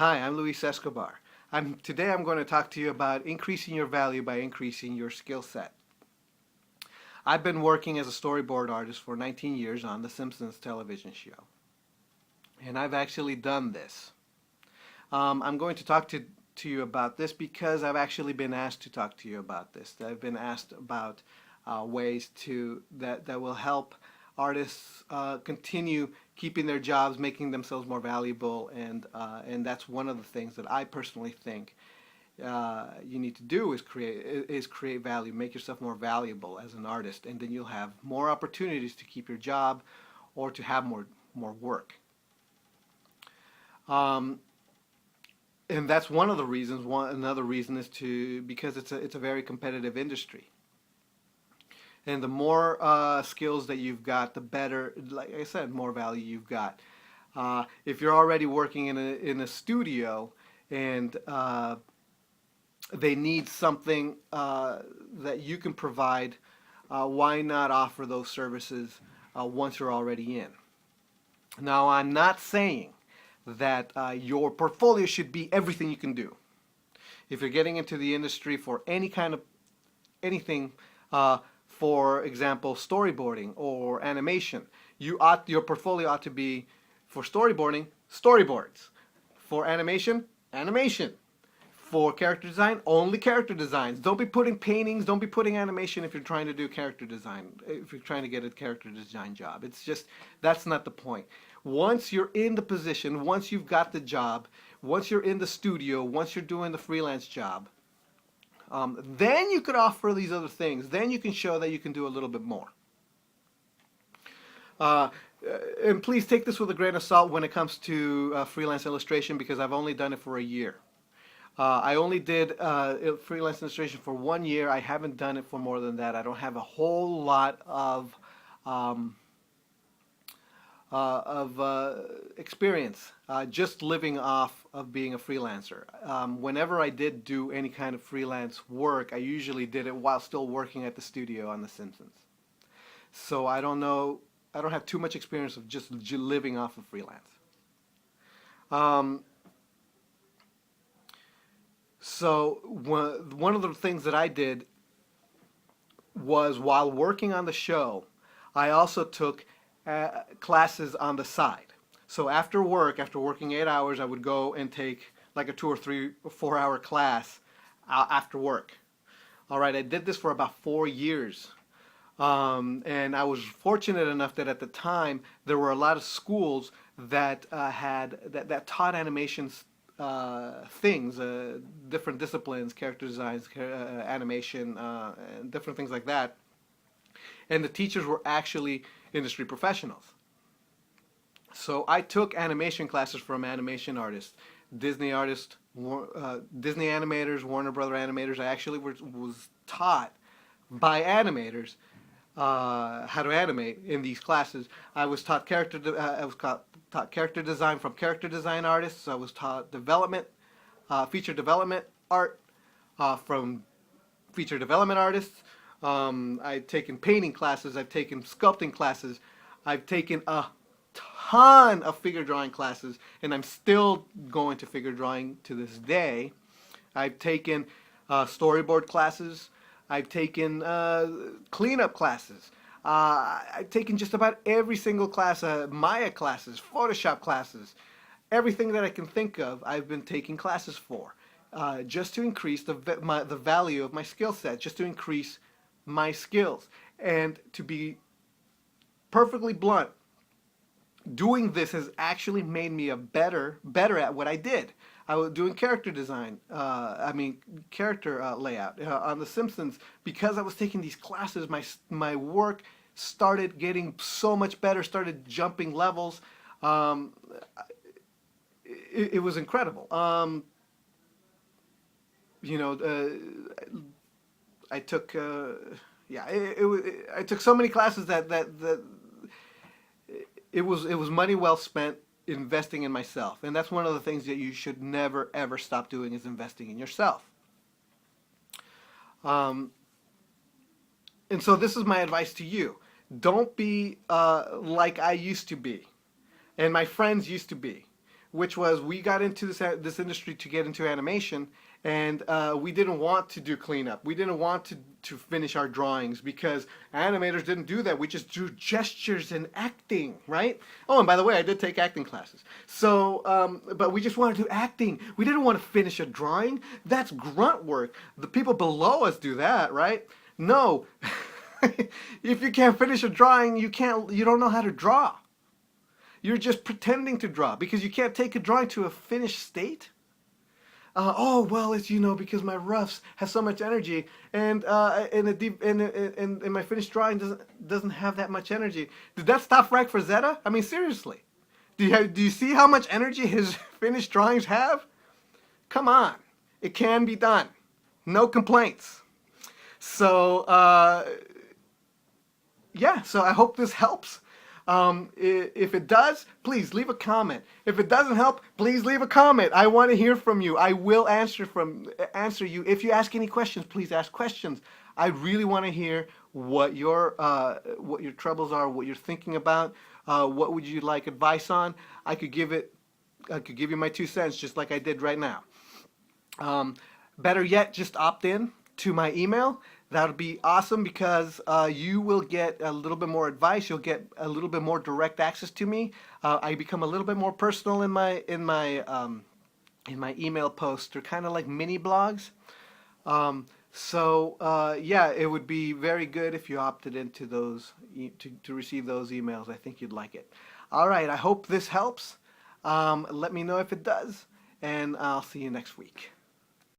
Hi, I'm Luis Escobar. Today I'm going to talk to you about increasing your value by increasing your skill set. I've been working as a storyboard artist for 19 years on The Simpsons television show, and I've actually done this. I'm going to talk to you about this because I've actually been asked to talk to you about this. I've been asked about ways that will help artists continue keeping their jobs, making themselves more valuable, and that's one of the things that I personally think you need to do is create value, make yourself more valuable as an artist, and then you'll have more opportunities to keep your job or to have more work. And that's one of the reasons. Another reason is because it's a very competitive industry. And the more skills that you've got, the better, like I said, more value you've got. If you're already working in a studio and they need something that you can provide, why not offer those services once you're already in? Now, I'm not saying that your portfolio should be everything you can do. If you're getting into the industry for anything, for example, storyboarding or animation, your portfolio ought to be, for storyboarding, storyboards. For animation, animation. For character design, only character designs. Don't be putting paintings, don't be putting animation if you're trying to do character design, if you're trying to get a character design job. It's just, that's not the point. Once you're in the position, once you've got the job, once you're in the studio, once you're doing the freelance job, then you could offer these other things. Then you can show that you can do a little bit more. And please take this with a grain of salt when it comes to freelance illustration, because I've only done it for a year. I only did freelance illustration for 1 year. I haven't done it for more than that. I don't have a whole lot of experience just living off of being a freelancer. Whenever I did do any kind of freelance work, I usually did it while still working at the studio on The Simpsons. So I don't have too much experience of just living off of freelance. So one of the things that I did was, while working on the show, I also took classes on the side. So after work, after working 8 hours, I would go and take like a 2 or 3 or 4 hour class after work. All right, I did this for about 4 years. And I was fortunate enough that at the time there were a lot of schools that that taught animations things, different disciplines, character designs, animation, and different things like that. And the teachers were actually industry professionals. So I took animation classes from animation artists, Disney Disney animators, Warner Brother animators. I actually was taught by animators how to animate in these classes. I was taught taught character design from character design artists. I was taught development, feature development art from feature development artists. I've taken painting classes. I've taken sculpting classes. I've taken a ton of figure drawing classes, and I'm still going to figure drawing to this day. I've taken storyboard classes. I've taken cleanup classes. I've taken just about every single class, Maya classes, Photoshop classes, everything that I can think of. I've been taking classes for, just to increase the value of my skill set, just to increase my skills. And to be perfectly blunt, doing this has actually made me better at what I did. I was doing character design, character layout on The Simpsons. Because I was taking these classes, my work started getting so much better, started jumping levels. It was incredible. I took I took so many classes that it was money well spent investing in myself. And that's one of the things that you should never ever stop doing, is investing in yourself. And so this is my advice to you. Don't be like I used to be and my friends used to be. which was we got into this industry to get into animation, and we didn't want to do cleanup. We didn't want to finish our drawings because animators didn't do that. We just drew gestures and acting, right? Oh, and by the way, I did take acting classes. So, but we just wanted to do acting. We didn't want to finish a drawing. That's grunt work. The people below us do that, right? No. If you can't finish a drawing, you don't know how to draw. You're just pretending to draw because you can't take a drawing to a finished state. Oh well, it's because my roughs has so much energy, and my finished drawing doesn't have that much energy. Did that stop Frank Frazetta? I mean, seriously, do you see how much energy his finished drawings have? Come on, it can be done. No complaints. So yeah, so I hope this helps. If it does, please leave a comment. If it doesn't help, please leave a comment. I want to hear from you. I will answer you. If you ask any questions, please ask questions. I really want to hear what your troubles are, what you're thinking about. What would you like advice on? I could give you my 2 cents, just like I did right now. Better yet, just opt in to my email. That would be awesome because you will get a little bit more advice. You'll get a little bit more direct access to me. I become a little bit more personal in my email posts. They're kind of like mini blogs. Yeah, it would be very good if you opted into those to receive those emails. I think you'd like it. All right. I hope this helps. Let me know if it does, and I'll see you next week.